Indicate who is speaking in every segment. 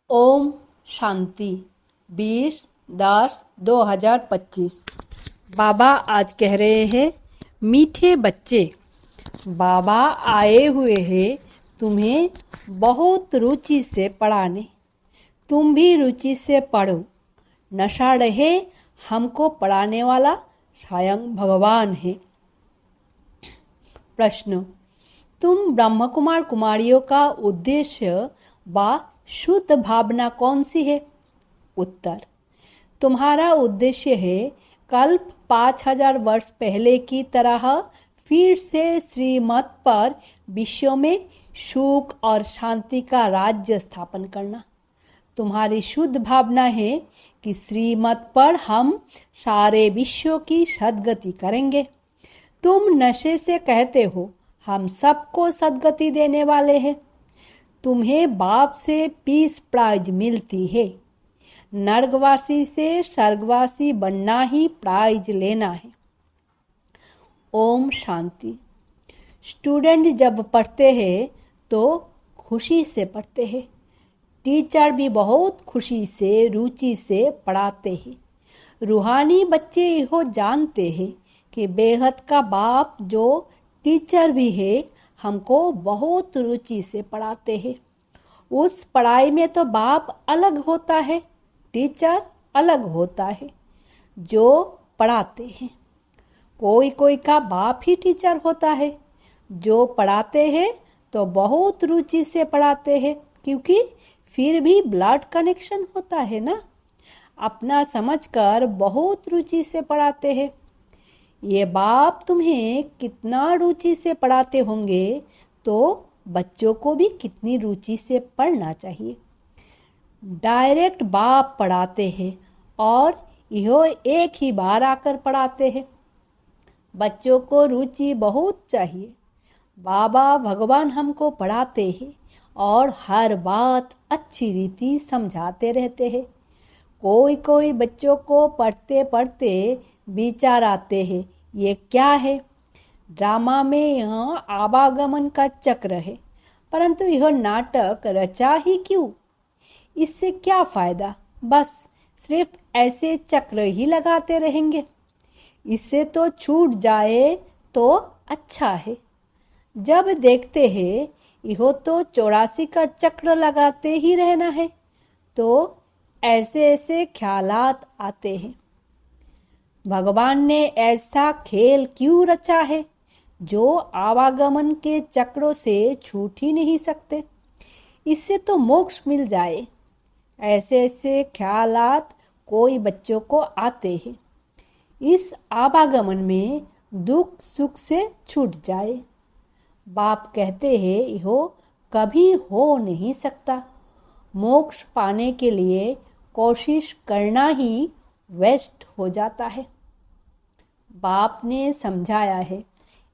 Speaker 1: ओम शांति 20/10/2025। बाबा आज कह रहे हैं, मीठे बच्चे, बाबा आए हुए हैं तुम्हें बहुत रुचि से पढ़ाने। तुम भी रुचि से पढ़ो। नशा रहे हमको पढ़ाने वाला स्वयं भगवान है। प्रश्न, तुम ब्रह्म कुमार कुमारियों का उद्देश्य व शुद्ध भावना कौन सी है? उत्तर, तुम्हारा उद्देश्य है कल्प 5000 वर्ष पहले की तरह फिर से श्रीमत पर विश्व में सुख और शांति का राज्य स्थापन करना। तुम्हारी शुद्ध भावना है कि श्रीमत पर हम सारे विश्व की सद्गति करेंगे। तुम नशे से कहते हो हम सबको सद्गति देने वाले हैं। तुम्हें बाप से पीस प्राइज मिलती है। नर्कवासी से स्वर्गवासी बनना ही प्राइज लेना है। ओम शांति। स्टूडेंट जब पढ़ते हैं तो खुशी से पढ़ते हैं। टीचर भी बहुत खुशी से रुचि से पढ़ाते हैं। रूहानी बच्चे यह जानते हैं कि बेहद का बाप जो टीचर भी है हमको बहुत रुचि से पढ़ाते हैं। उस पढ़ाई में तो बाप अलग होता है, टीचर अलग होता है जो पढ़ाते हैं। कोई कोई का बाप ही टीचर होता है। जो पढ़ाते हैं तो बहुत रुचि से पढ़ाते हैं, क्योंकि फिर भी ब्लड कनेक्शन होता है ना। अपना समझकर बहुत रुचि से पढ़ाते हैं। ये बाप तुम्हें कितना रुचि से पढ़ाते होंगे तो बच्चों को भी कितनी रुचि से पढ़ना चाहिए। डायरेक्ट बाप पढ़ाते हैं और यह एक ही बार आकर पढ़ाते हैं। बच्चों को रुचि बहुत चाहिए। बाबा भगवान हमको पढ़ाते हैं और हर बात अच्छी रीति समझाते रहते हैं। कोई कोई बच्चों को पढ़ते पढ़ते विचार आते हैं, ये क्या है? ड्रामा में यह आवागमन का चक्र है, परंतु यह नाटक रचा ही क्यों? इससे क्या फायदा? बस सिर्फ ऐसे चक्र ही लगाते रहेंगे। इससे तो छूट जाए तो अच्छा है। जब देखते हैं यह तो 84 का चक्र लगाते ही रहना है, तो ऐसे ऐसे ख्यालात आते हैं। भगवान ने ऐसा खेल क्यों रचा है जो आवागमन के चक्रों से छूट ही नहीं सकते? इससे तो मोक्ष मिल जाए। ऐसे ऐसे ख्यालात कोई बच्चों को आते हैं। इस आवागमन में दुख सुख से छूट जाए। बाप कहते हैं यह कभी हो नहीं सकता। मोक्ष पाने के लिए कोशिश करना ही वेस्ट हो जाता है। बाप ने समझाया है,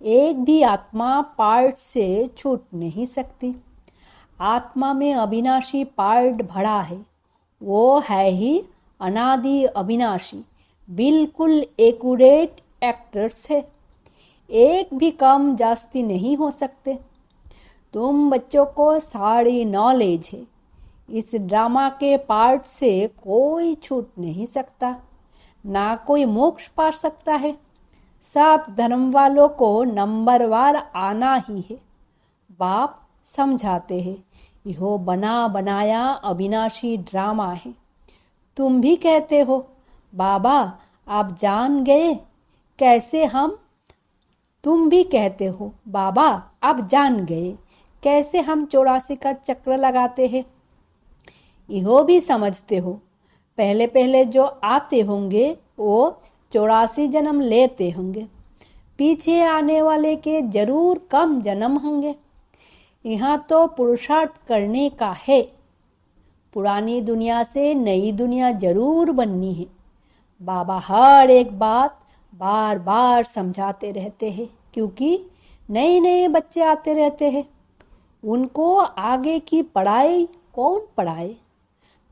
Speaker 1: एक भी आत्मा पार्ट से छूट नहीं सकती। आत्मा में अविनाशी पार्ट भरा है। वो है ही अनादि अविनाशी, बिल्कुल एक्यूरेट एक्टर्स है। एक भी कम जास्ती नहीं हो सकते। तुम बच्चों को सारी नॉलेज है। इस ड्रामा के पार्ट से कोई छूट नहीं सकता, ना कोई मोक्ष पा सकता है। सब धर्म वालों को नंबरवार आना ही है। बाप समझाते हैं यह बना बनाया अविनाशी ड्रामा है। तुम भी कहते हो बाबा आप जान गए कैसे हम। तुम भी कहते हो बाबा आप जान गए कैसे हम 84 का चक्र लगाते हैं। यह भी समझते हो पहले पहले जो आते होंगे वो 84 जन्म लेते होंगे। पीछे आने वाले के जरूर कम जन्म होंगे। यहाँ तो पुरुषार्थ करने का है। पुरानी दुनिया से नई दुनिया जरूर बननी है। बाबा हर एक बात बार बार समझाते रहते हैं, क्योंकि नए नए बच्चे आते रहते हैं। उनको आगे की पढ़ाई कौन पढ़ाए?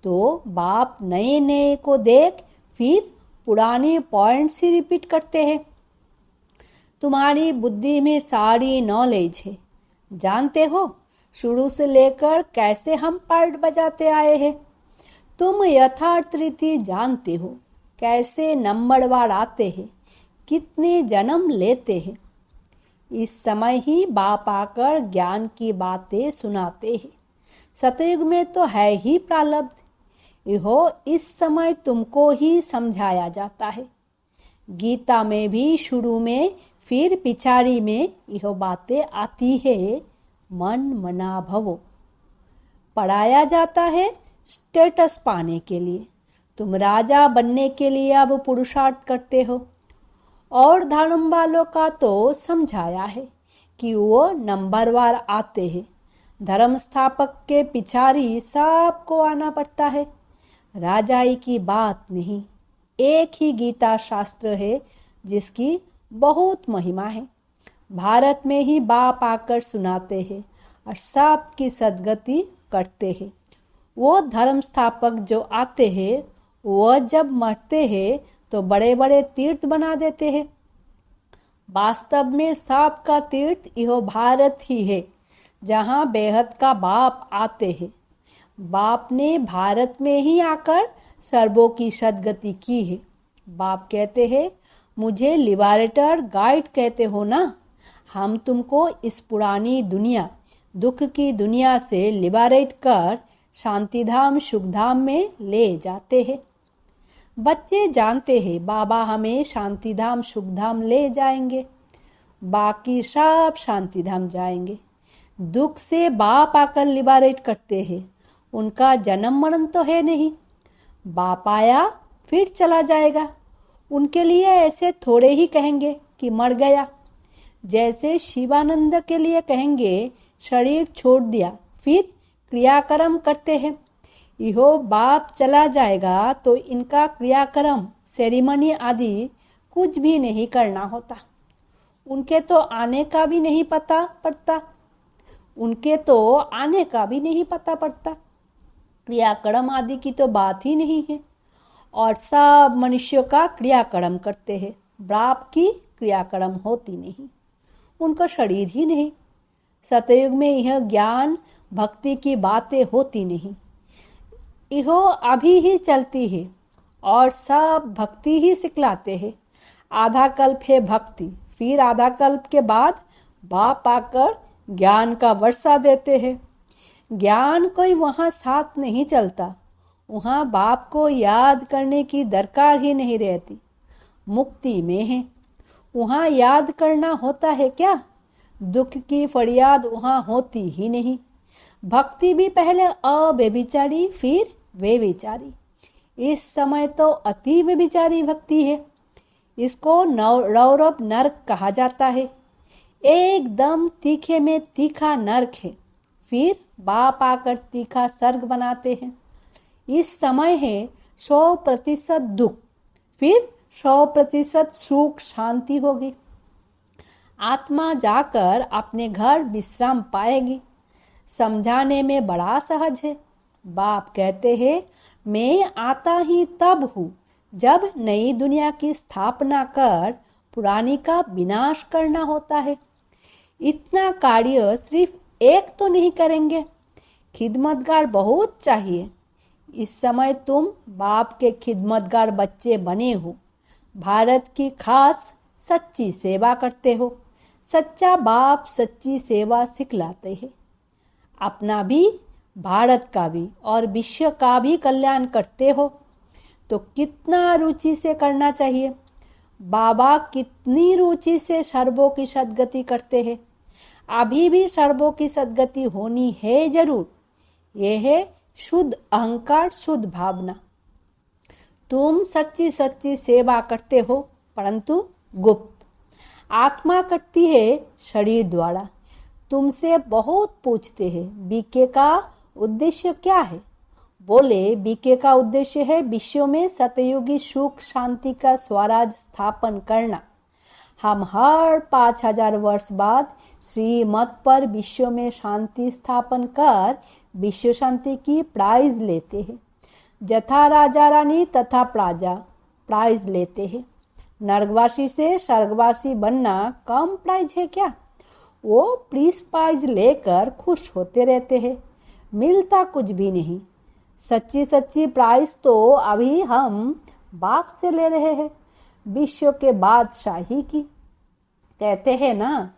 Speaker 1: तो बाप नए नए को देख फिर पुराने पॉइंट्स ही रिपीट करते हैं। तुम्हारी बुद्धि में सारी नॉलेज है। जानते हो शुरू से लेकर कैसे हम पार्ट बजाते आए हैं। तुम यथार्थ रीति जानते हो कैसे नंबरवार आते हैं, कितने जन्म लेते हैं। इस समय ही बाप आकर ज्ञान की बातें सुनाते हैं। सतयुग में तो है ही प्रारब्ध, यहो इस समय तुमको ही समझाया जाता है। गीता में भी शुरू में फिर पिछाड़ी में यह बातें आती है, मन मना भवो। पढ़ाया जाता है स्टेटस पाने के लिए, तुम राजा बनने के लिए अब पुरुषार्थ करते हो। और धर्म वालों का तो समझाया है कि वो नंबरवार आते हैं। धर्म स्थापक के पिछाड़ी सबको आना पड़ता है, राजाई की बात नहीं। एक ही गीता शास्त्र है जिसकी बहुत महिमा है। भारत में ही बाप आकर सुनाते हैं और सबकी सद्गति करते हैं। वो धर्म स्थापक जो आते हैं, वह जब मरते हैं तो बड़े बड़े तीर्थ बना देते हैं। वास्तव में सबका तीर्थ यह भारत ही है, जहाँ बेहद का बाप आते हैं। बाप ने भारत में ही आकर सर्वों की सद्गति की है। बाप कहते हैं, मुझे लिबरेटर गाइड कहते हो ना, हम तुमको इस पुरानी दुनिया, दुख की दुनिया से लिबरेट कर शांतिधाम सुखधाम में ले जाते हैं। बच्चे जानते हैं बाबा हमें शांतिधाम सुखधाम ले जाएंगे, बाकी सब शांतिधाम जाएंगे। दुख से बाप आकर लिबरेट करते हैं, उनका जन्म मरण तो है नहीं। बाप आया फिर चला जाएगा, उनके लिए ऐसे थोड़े ही कहेंगे कि मर गया। जैसे शिवानंद के लिए कहेंगे शरीर छोड़ दिया, फिर क्रियाकर्म करते हैं। इहो बाप चला जाएगा तो इनका क्रियाकर्म सेरेमनी आदि कुछ भी नहीं करना होता। उनके तो आने का भी नहीं पता पड़ता, क्रियाकर्म आदि की तो बात ही नहीं है। और सब मनुष्यों का क्रियाकर्म करते हैं, बाप की क्रियाकर्म होती नहीं, उनका शरीर ही नहीं। सतयुग में यह ज्ञान भक्ति की बातें होती नहीं, यह अभी ही चलती है और सब भक्ति ही सिखलाते हैं। आधा कल्प है भक्ति, फिर आधा कल्प के बाद बाप आकर ज्ञान का वर्षा देते हैं। ज्ञान कोई वहाँ साथ नहीं चलता, वहाँ बाप को याद करने की दरकार ही नहीं रहती। मुक्ति में है, वहाँ याद करना होता है क्या? दुख की फरियाद वहाँ होती ही नहीं। भक्ति भी पहले अव्यभिचारी फिर व्यभिचारी, इस समय तो अति व्यभिचारी भक्ति है। इसको रौरव नरक कहा जाता है। एकदम तीखे में तीखा नरक है, फिर बाप आकर तीखा स्वर्ग बनाते हैं। इस समय है 100% दुख, फिर 100% सुख शांति होगी। आत्मा जाकर अपने घर विश्राम पाएगी। समझाने में बड़ा सहज है। बाप कहते हैं, मैं आता ही तब हूँ जब नई दुनिया की स्थापना कर पुरानी का विनाश करना होता है। इतना कार्य सिर्फ एक तो नहीं करेंगे, खिदमतगार बहुत चाहिए। इस समय तुम बाप के खिदमतगार बच्चे बने हो, भारत की खास सच्ची सेवा करते हो। सच्चा बाप सच्ची सेवा सिखलाते हैं। अपना भी, भारत का भी और विश्व का भी कल्याण करते हो, तो कितना रुचि से करना चाहिए। बाबा कितनी रुचि से सर्वों की सद्गति करते हैं। अभी भी सर्वों की सद्गति होनी है जरूर। यह है शुद्ध अहंकार, शुद्ध भावना। तुम सच्ची सच्ची सेवा करते हो, परंतु गुप्त। आत्मा करती है शरीर द्वारा। तुमसे बहुत पूछते हैं, बीके का उद्देश्य क्या है? बोले, बीके का उद्देश्य है विश्व में सतयुगी सुख शांति का स्वराज स्थापन करना। हम हर 5000 वर्ष बाद श्रीमत पर विश्व में शांति स्थापन कर विश्व शांति की प्राइज लेते हैं। जथा राजा रानी तथा प्रजा प्राइज लेते हैं। नरकवासी से स्वर्गवासी बनना कम प्राइज है क्या? वो प्राइज लेकर खुश होते रहते हैं, मिलता कुछ भी नहीं। सच्ची सच्ची प्राइस तो अभी हम बाप से ले रहे हैं, विश्व के बादशाही की। कहते हैं ना,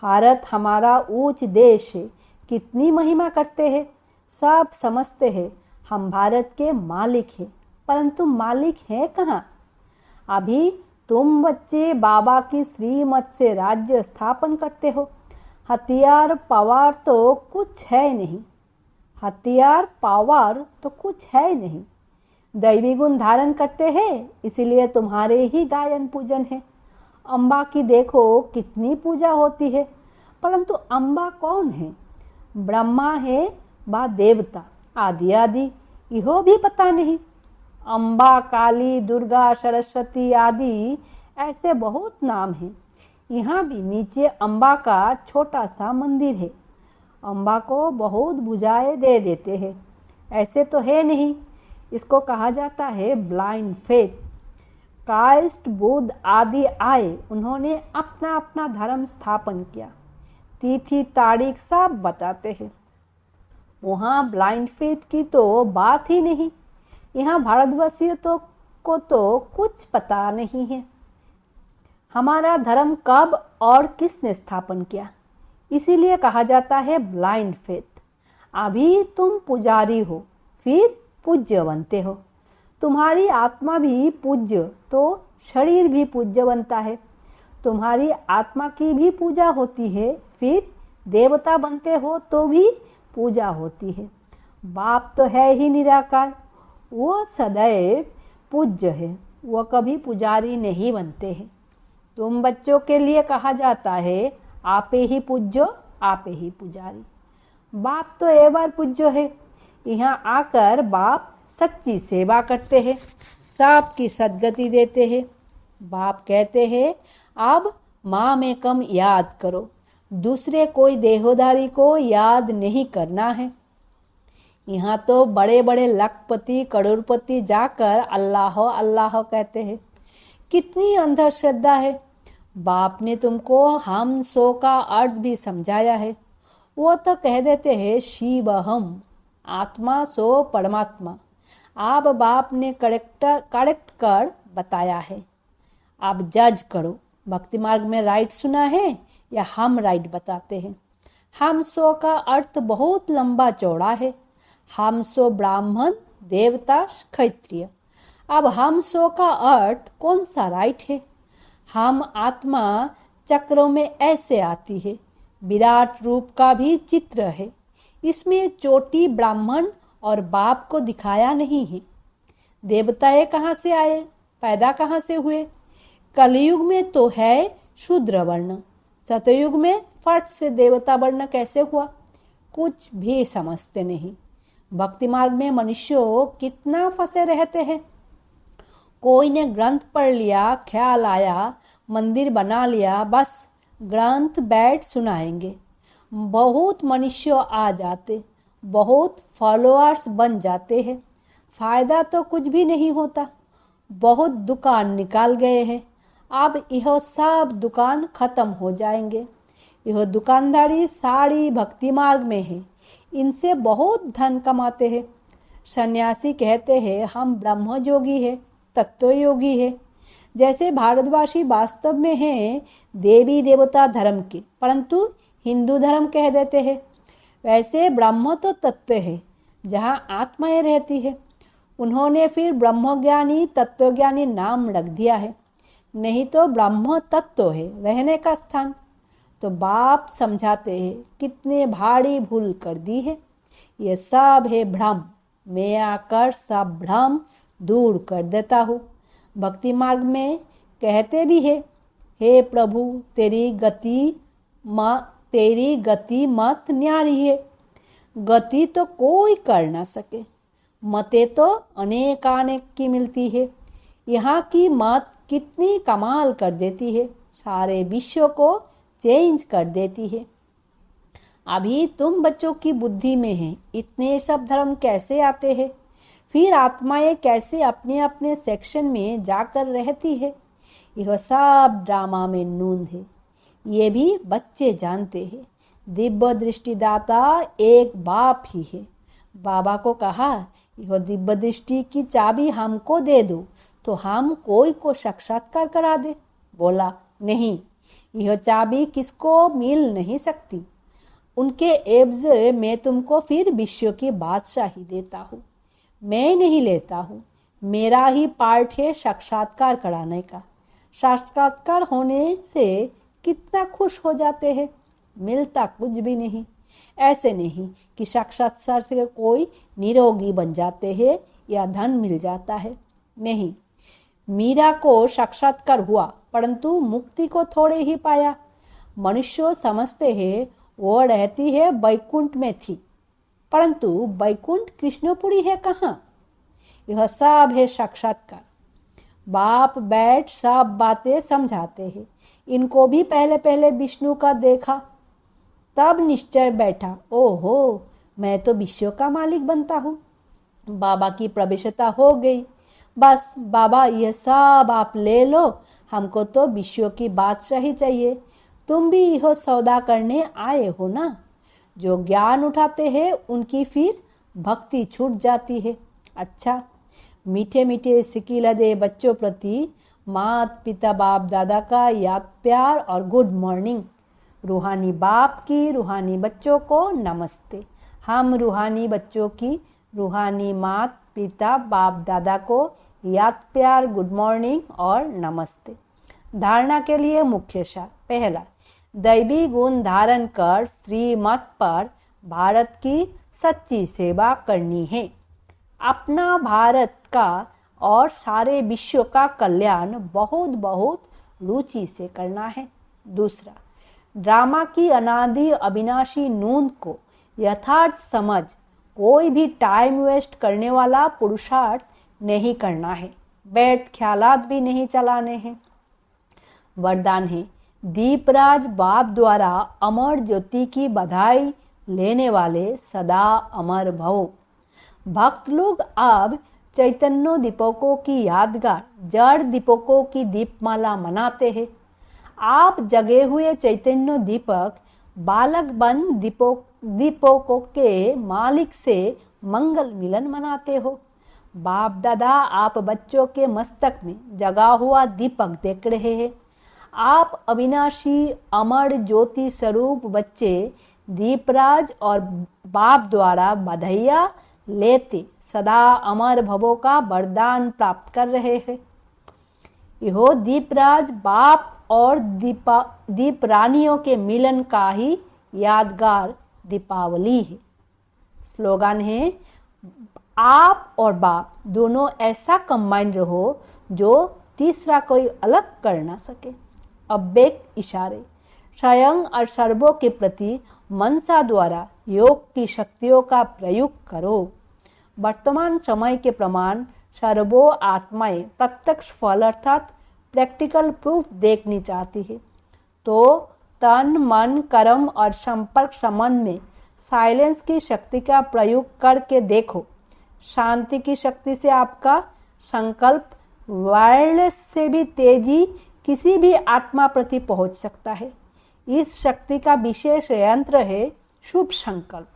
Speaker 1: भारत हमारा ऊंच देश है, कितनी महिमा करते हैं। सब समझते हैं हम भारत के मालिक हैं, परंतु मालिक है कहाँ? अभी तुम बच्चे बाबा की श्रीमत से राज्य स्थापन करते हो। हथियार पावर तो कुछ है नहीं, हथियार पावर तो कुछ है नहीं। दैवी गुण धारण करते हैं, इसलिए तुम्हारे ही गायन पूजन है। अम्बा की देखो कितनी पूजा होती है, परंतु अम्बा कौन है? ब्रह्मा है बा देवता, आदि आदि इहो भी पता नहीं। अम्बा, काली, दुर्गा, सरस्वती आदि ऐसे बहुत नाम हैं। यहाँ भी नीचे अम्बा का छोटा सा मंदिर है। अम्बा को बहुत भुजाएं दे देते हैं, ऐसे तो है नहीं। इसको कहा जाता है ब्लाइंड फेथ। क्राइस्ट, बुद्ध आदि आए, उन्होंने अपना अपना धर्म स्थापन किया, तिथि तारीख सब बताते हैं। वहाँ ब्लाइंड फेथ की तो बात ही नहीं। यहाँ भारतवासियों को तो कुछ पता नहीं है हमारा धर्म कब और किसने स्थापन किया। इसीलिए कहा जाता है ब्लाइंड फेथ। अभी तुम पुजारी हो, फिर पूज्य बनते हो। तुम्हारी आत्मा भी पूज्य तो शरीर भी पूज्य बनता है। तुम्हारी आत्मा की भी पूजा होती है, फिर देवता बनते हो तो भी पूजा होती है। बाप तो है ही निराकार, वो सदैव पूज्य है, वो कभी पुजारी नहीं बनते हैं। तुम बच्चों के लिए कहा जाता है आपे ही पूज्यो, आपे ही पुजारी। बाप तो एक बार पूज्य है। यहाँ आकर बाप सच्ची सेवा करते हैं, सबकी सद्गति देते हैं। बाप कहते हैं अब माँ में कम याद करो, दूसरे कोई देहोदारी को याद नहीं करना है। यहाँ तो बड़े बड़े लखपति करोड़पति जाकर अल्लाह अल्लाह कहते हैं। कितनी अंधश्रद्धा है। बाप ने तुमको हम सो का अर्थ भी समझाया है। वो तो कह देते हैं शिव हम, आत्मा सो परमात्मा। आप बाप ने करेक्ट कर बताया है। आप जज करो, भक्ति मार्ग में राइट सुना है या हम राइट बताते हैं। हम सो का अर्थ बहुत लंबा चौड़ा है। हम सो ब्राह्मण, देवता, क्षत्रिय। अब हम सो का अर्थ कौन सा राइट है? हम आत्मा चक्रों में ऐसे आती है, विराट रूप का भी चित्र है। इसमें चोटी ब्राह्मण और बाप को दिखाया नहीं है। देवताएं कहाँ से आए, पैदा कहाँ से हुए? कलयुग में तो है शूद्र वर्ण, सतयुग में फट से देवता वर्ण कैसे हुआ? कुछ भी समझते नहीं। भक्ति मार्ग में मनुष्य कितना फंसे रहते हैं। कोई ने ग्रंथ पढ़ लिया, ख्याल आया, मंदिर बना लिया, बस ग्रंथ बैठ सुनाएंगे। बहुत मनुष्य आ जाते, बहुत फॉलोअर्स बन जाते हैं, फायदा तो कुछ भी नहीं होता। बहुत दुकान निकाल गए हैं, अब यह सब दुकान खत्म हो जाएंगे। यह दुकानदारी सारी भक्ति मार्ग में है, इनसे बहुत धन कमाते हैं। सन्यासी कहते हैं हम ब्रह्मयोगी है, तत्व योगी है। जैसे भारतवासी वास्तव में हैं देवी देवता धर्म के, परंतु हिंदू धर्म कह देते हैं। वैसे ब्रह्म तो तत्व है जहाँ आत्माएं रहती है। उन्होंने फिर ब्रह्मज्ञानी तत्वज्ञानी नाम रख दिया है, नहीं तो ब्रह्म तत्व है रहने का स्थान। तो बाप समझाते हैं कितने भारी भूल कर दी है। ये सब है भ्रम, मैं आकर सब भ्रम दूर कर देता हूँ। भक्ति मार्ग में कहते भी है, हे प्रभु तेरी गति मत न्यारी है। गति तो कोई कर ना सके, मते तो अनेकानेक की मिलती है। यहाँ की मत कितनी कमाल कर देती है, सारे विश्व को चेंज कर देती है। अभी तुम बच्चों की बुद्धि में है, इतने सब धर्म कैसे आते हैं? फिर आत्माएं कैसे अपने अपने सेक्शन में जाकर रहती है? यह सब ड्रामा में नूंद है, ये भी बच्चे जानते हैं। दिव्य दृष्टिदाता एक बाप ही है। बाबा को कहा यह दिव्य दृष्टि की चाबी हमको दे दो तो हम कोई को साक्षात्कार करा दे। बोला, नहीं, यह चाबी किसको मिल नहीं सकती। उनके एवज में तुमको फिर विश्व की बादशाही देता हूँ। मैं नहीं लेता हूँ, मेरा ही पार्ट है साक्षात्कार कराने का। साक्षात्कार होने से कितना खुश हो जाते हैं, मिलता कुछ भी नहीं। ऐसे नहीं कि साक्षात्कार से कोई निरोगी बन जाते हैं या धन मिल जाता है। नहीं, मीरा को साक्षात्कार हुआ परंतु मुक्ति को थोड़े ही पाया। मनुष्य समझते हैं वो रहती है बैकुंठ में थी, परंतु बैकुंठ कृष्णपुरी है कहाँ। यह सब है साक्षात्कार। बाप बैठ सब बातें समझाते हैं। इनको भी पहले पहले विष्णु का देखा, तब निश्चय बैठा, ओहो मैं तो विश्व का मालिक बनता हूँ। बाबा की प्रवेशता हो गई। बस बाबा ये सब आप ले लो, हमको तो विश्व की बादशाही चाहिए। तुम भी यह सौदा करने आए हो ना। जो ज्ञान उठाते हैं उनकी फिर भक्ति छूट जाती है। अच्छा, मीठे मीठे सिकिलदे बच्चों प्रति माता पिता बाप दादा का याद प्यार और गुड मॉर्निंग। रूहानी बाप की रूहानी बच्चों को नमस्ते। हम रूहानी बच्चों की रूहानी माता पिता बाप दादा को याद प्यार गुड मॉर्निंग और नमस्ते। धारणा के लिए मुख्य सार। पहला, दैवी गुण धारण कर श्रीमत पर भारत की सच्ची सेवा करनी है। अपना भारत का और सारे विश्व का कल्याण बहुत बहुत रुचि से करना है। दूसरा, ड्रामा की अनादि अविनाशी नूंद को यथार्थ समझ कोई भी टाइम वेस्ट करने वाला पुरुषार्थ नहीं करना है। बैठ ख्यालात भी नहीं चलाने हैं। वरदान है, दीपराज बाप द्वारा अमर ज्योति की बधाई लेने वाले सदा अमर भवो। भक्त लोग अब चैतन्य दीपकों की यादगार जड़ दीपकों की दीपमाला मनाते हैं। आप जगे हुए चैतन्य दीपक बालक बन दीपकों के मालिक से मंगल मिलन मनाते हो। बाप दादा आप बच्चों के मस्तक में जगा हुआ दीपक देख रहे हैं। आप अविनाशी अमर ज्योति स्वरूप बच्चे दीपराज और बाप द्वारा बधाइयाँ लेते सदा अमर भवों का वरदान प्राप्त कर रहे हैं। यह दीपराज बाप और दीप रानियों के मिलन का ही यादगार दीपावली है। स्लोगन है, आप और बाप दोनों ऐसा कंबाइंड रहो जो तीसरा कोई अलग कर ना सके। अव्यक्त इशारे। स्वयं और सर्वों के प्रति मनसा द्वारा योग की शक्तियों का प्रयोग करो। वर्तमान समय के प्रमाण सर्वो आत्माएं प्रत्यक्ष फल अर्थात प्रैक्टिकल प्रूफ देखनी चाहती है। तो तन मन कर्म और संपर्क संबंध में साइलेंस की शक्ति का प्रयोग करके देखो। शांति की शक्ति से आपका संकल्प वायरलेस से भी तेजी किसी भी आत्मा प्रति पहुंच सकता है। इस शक्ति का विशेष यंत्र है शुभ संकल्प।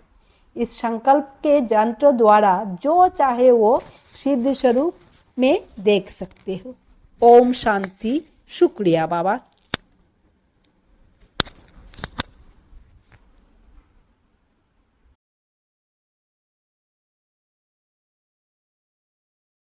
Speaker 1: इस संकल्प के यंत्र द्वारा जो चाहे वो सिद्ध स्वरूप में देख सकते हो। ओम शांति। शुक्रिया बाबा।